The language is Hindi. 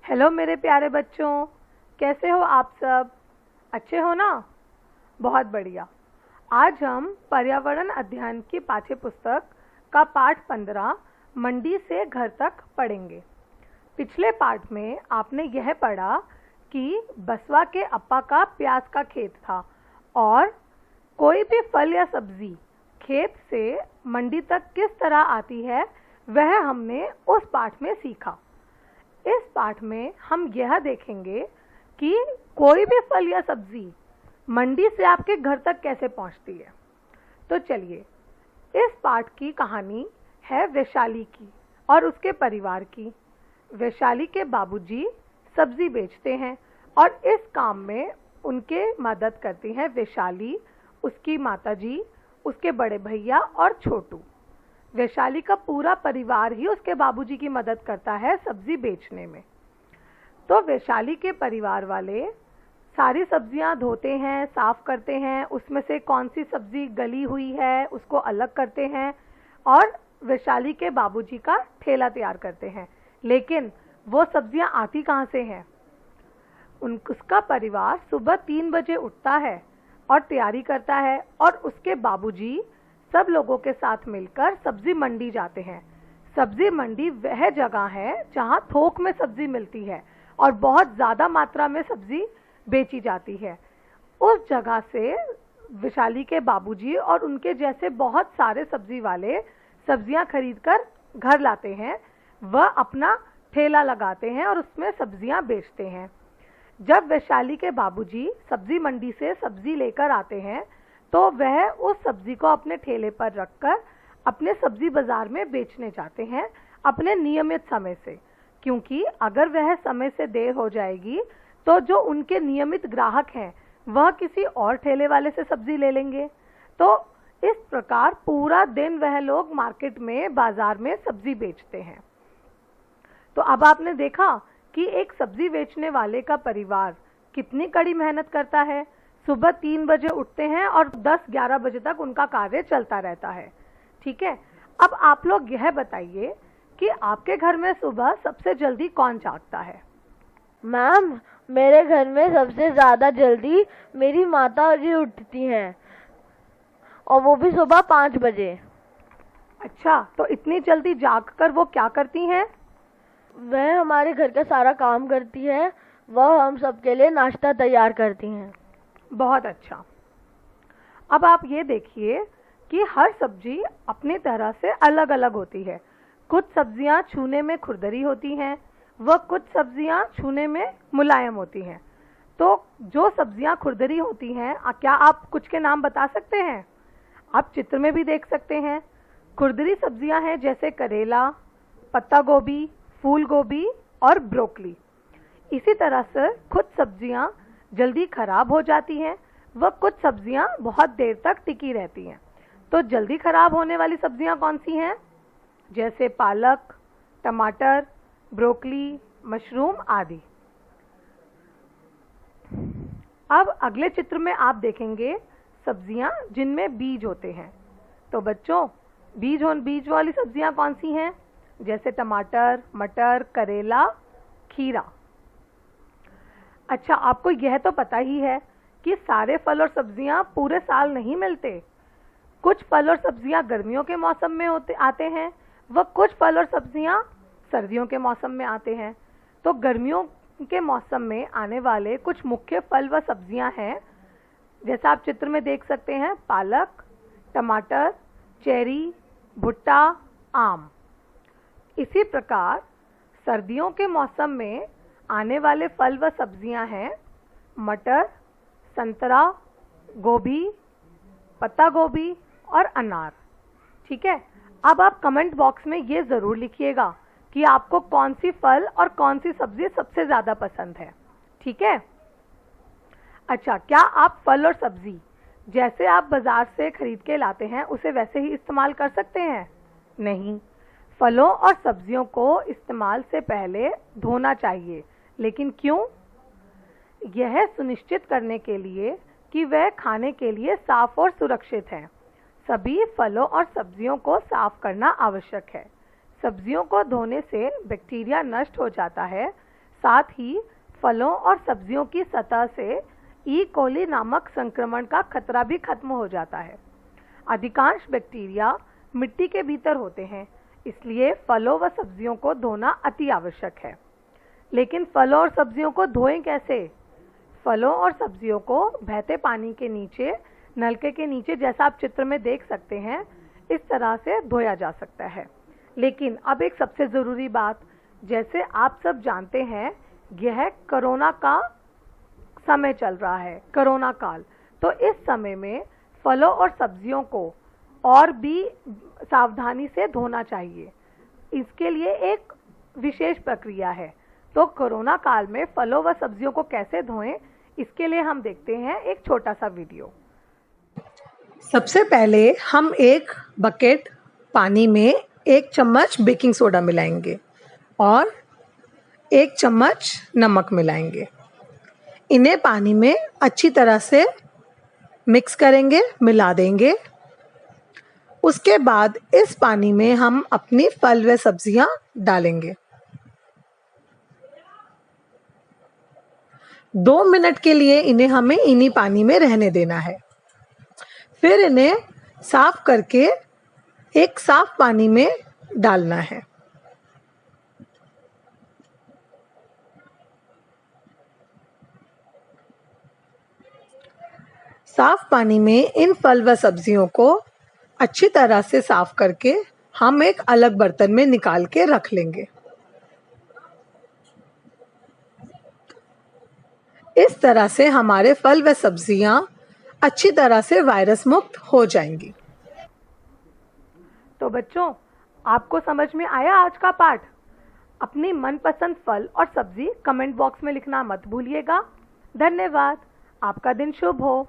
हेलो मेरे प्यारे बच्चों, कैसे हो आप सब? अच्छे हो ना? बहुत बढ़िया। आज हम पर्यावरण अध्ययन की पाठ्य पुस्तक का पाठ 15 मंडी से घर तक पढ़ेंगे। पिछले पाठ में आपने यह पढ़ा कि बसवा के अप्पा का प्याज का खेत था और कोई भी फल या सब्जी खेत से मंडी तक किस तरह आती है वह हमने उस पाठ में सीखा। इस पाठ में हम यह देखेंगे कि कोई भी फल या सब्जी मंडी से आपके घर तक कैसे पहुंचती है। तो चलिए, इस पाठ की कहानी है वैशाली की और उसके परिवार की। वैशाली के बाबूजी सब्जी बेचते हैं और इस काम में उनके मदद करती हैं वैशाली, उसकी माताजी, उसके बड़े भैया और छोटू। वैशाली का पूरा परिवार ही उसके बाबूजी की मदद करता है सब्जी बेचने में। तो वैशाली के परिवार वाले सारी सब्जियां धोते हैं, साफ करते हैं, उसमें से कौन सी सब्जी गली हुई है उसको अलग करते हैं और वैशाली के बाबूजी का ठेला तैयार करते हैं। लेकिन वो सब्जियां आती कहाँ से हैं? उसका परिवार सुबह 3 बजे उठता है और तैयारी करता है और उसके बाबूजी सब लोगों के साथ मिलकर सब्जी मंडी जाते हैं। सब्जी मंडी वह जगह है जहां थोक में सब्जी मिलती है और बहुत ज़्यादा मात्रा में सब्जी बेची जाती है। उस जगह से वैशाली के बाबूजी और उनके जैसे बहुत सारे सब्जी वाले सब्जियां खरीदकर घर लाते हैं। वह अपना ठेला लगाते हैं और उसमें सब्जियां बेचते हैं। जब वैशाली के बाबूजी सब्जी मंडी से सब्जी लेकर आते हैं तो वह उस सब्जी को अपने ठेले पर रखकर अपने सब्जी बाजार में बेचने जाते हैं अपने नियमित समय से, क्योंकि अगर वह समय से देर हो जाएगी तो जो उनके नियमित ग्राहक हैं वह किसी और ठेले वाले से सब्जी ले लेंगे। तो इस प्रकार पूरा दिन वह लोग मार्केट में, बाजार में सब्जी बेचते हैं। तो अब आपने देखा कि एक सब्जी बेचने वाले का परिवार कितनी कड़ी मेहनत करता है। सुबह 3 बजे उठते हैं और 10-11 बजे तक उनका कार्य चलता रहता है। ठीक है, अब आप लोग यह बताइए कि आपके घर में सुबह सबसे जल्दी कौन जागता है? मैम, मेरे घर में सबसे ज़्यादा जल्दी मेरी माता जी उठती हैं और वो भी सुबह 5 बजे। अच्छा, तो इतनी जल्दी जागकर वो क्या करती हैं? वह हमारे घर का सारा काम करती है। वह हम सबके लिए नाश्ता तैयार करती हैं। बहुत अच्छा। अब आप ये देखिए कि हर सब्जी अपनी तरह से अलग अलग होती है। कुछ सब्जियां छूने में खुरदरी होती हैं, वह कुछ सब्जियां छूने में मुलायम होती हैं। तो जो सब्जियां खुरदरी होती हैं, क्या आप कुछ के नाम बता सकते हैं? आप चित्र में भी देख सकते हैं। खुरदरी सब्जियां हैं जैसे करेला, पत्ता गोभी, फूल गोभी और ब्रोकली। इसी तरह से कुछ सब्जियां जल्दी खराब हो जाती हैं, वह कुछ सब्जियां बहुत देर तक टिकी रहती हैं। तो जल्दी खराब होने वाली सब्जियां कौन सी हैं? जैसे पालक, टमाटर, ब्रोकली, मशरूम आदि। अब अगले चित्र में आप देखेंगे सब्जियां जिनमें बीज होते हैं। तो बच्चों, बीज वाली सब्जियां कौन सी हैं? जैसे टमाटर, मटर, करेला, खीरा। अच्छा, आपको यह तो पता ही है कि सारे फल और सब्जियां पूरे साल नहीं मिलते। कुछ फल और सब्जियां गर्मियों के मौसम में आते हैं, व कुछ फल और सब्जियां सर्दियों के मौसम में आते हैं। तो गर्मियों के मौसम में आने वाले कुछ मुख्य फल व सब्जियां हैं, जैसा आप चित्र में देख सकते हैं, पालक, टमाटर, चेरी, भुट्टा, आम। इसी प्रकार सर्दियों के मौसम में आने वाले फल व सब्जियां हैं मटर, संतरा, गोभी, पत्ता गोभी और अनार। ठीक है, अब आप कमेंट बॉक्स में ये ज़रूर लिखिएगा कि आपको कौन सी फल और कौन सी सब्जी सबसे ज़्यादा पसंद है। ठीक है। अच्छा, क्या आप फल और सब्जी जैसे आप बाज़ार से खरीद के लाते हैं उसे वैसे ही इस्तेमाल कर सकते हैं? नहीं, फलों और सब्जियों को इस्तेमाल से पहले धोना चाहिए। लेकिन क्यों? यह सुनिश्चित करने के लिए कि वह खाने के लिए साफ और सुरक्षित हैं। सभी फलों और सब्जियों को साफ करना आवश्यक है। सब्जियों को धोने से बैक्टीरिया नष्ट हो जाता है, साथ ही फलों और सब्जियों की सतह से ई कोली नामक संक्रमण का खतरा भी खत्म हो जाता है। अधिकांश बैक्टीरिया मिट्टी के भीतर होते हैं, इसलिए फलों व सब्जियों को धोना अति आवश्यक है। लेकिन फलों और सब्जियों को धोएं कैसे? फलों और सब्जियों को बहते पानी के नीचे, नलके के नीचे, जैसा आप चित्र में देख सकते हैं, इस तरह से धोया जा सकता है। लेकिन अब एक सबसे ज़रूरी बात, जैसे आप सब जानते हैं, यह कोरोना का समय चल रहा है, कोरोना काल। तो इस समय में फलों और सब्जियों को और भी सावधानी से धोना चाहिए। इसके लिए एक विशेष प्रक्रिया है। तो कोरोना काल में फलों व सब्जियों को कैसे धोएं, इसके लिए हम देखते हैं एक छोटा सा वीडियो। सबसे पहले हम एक बकेट पानी में 1 चम्मच बेकिंग सोडा मिलाएंगे और 1 चम्मच नमक मिलाएंगे। इन्हें पानी में अच्छी तरह से मिक्स करेंगे, मिला देंगे। उसके बाद इस पानी में हम अपनी फल व सब्जियां डालेंगे। 2 मिनट के लिए इन्हें हमें इन्हीं पानी में रहने देना है। फिर इन्हें साफ करके एक साफ पानी में डालना है। साफ पानी में इन फल व सब्जियों को अच्छी तरह से साफ करके हम एक अलग बर्तन में निकाल के रख लेंगे। इस तरह से हमारे फल व सब्जियां अच्छी तरह से वायरस मुक्त हो जाएंगी। तो बच्चों, आपको समझ में आया आज का पाठ? अपनी मनपसंद फल और सब्जी कमेंट बॉक्स में लिखना मत भूलिएगा। धन्यवाद। आपका दिन शुभ हो।